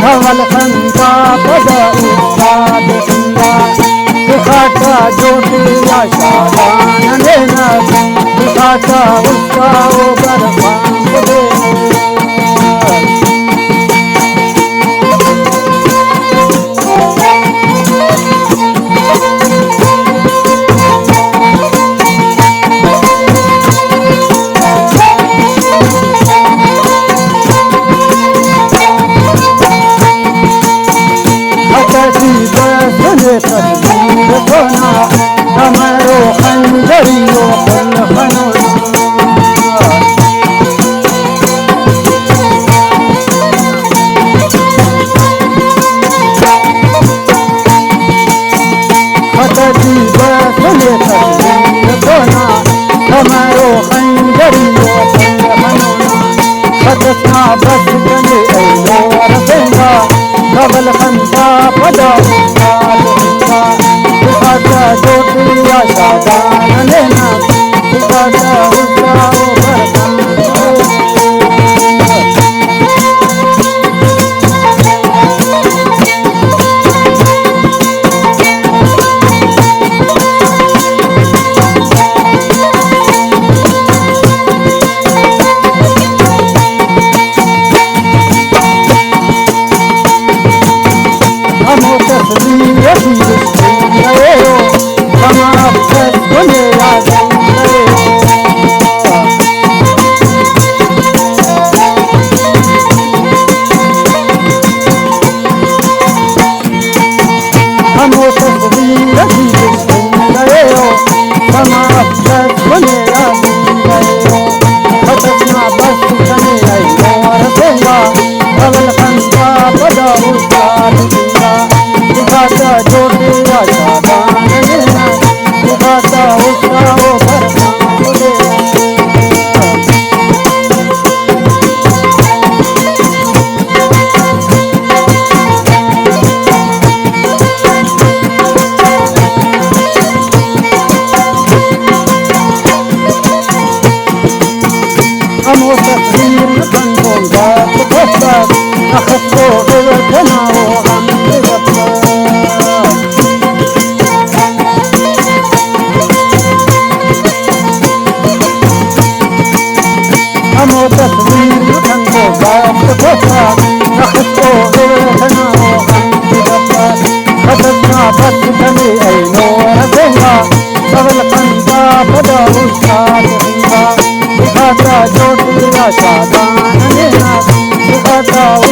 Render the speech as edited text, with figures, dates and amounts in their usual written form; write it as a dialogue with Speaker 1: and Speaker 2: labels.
Speaker 1: धवल खंदा पदा उस्ताद खंदा दिखाता ज्योतिया शाबान देना दिखाता उसका ओबर फांग देना तस्वीर सोना हमारो खंजरियो फल खनोना खतजी बसले तस्वीर सोना हमारो खंजरियो फल खनोना खतसना बस गले और सेंगा धवल खंदा पदा दिखाता ज्योतिया शाबान लेना दिखाता उसका शाबान लेना दिखाता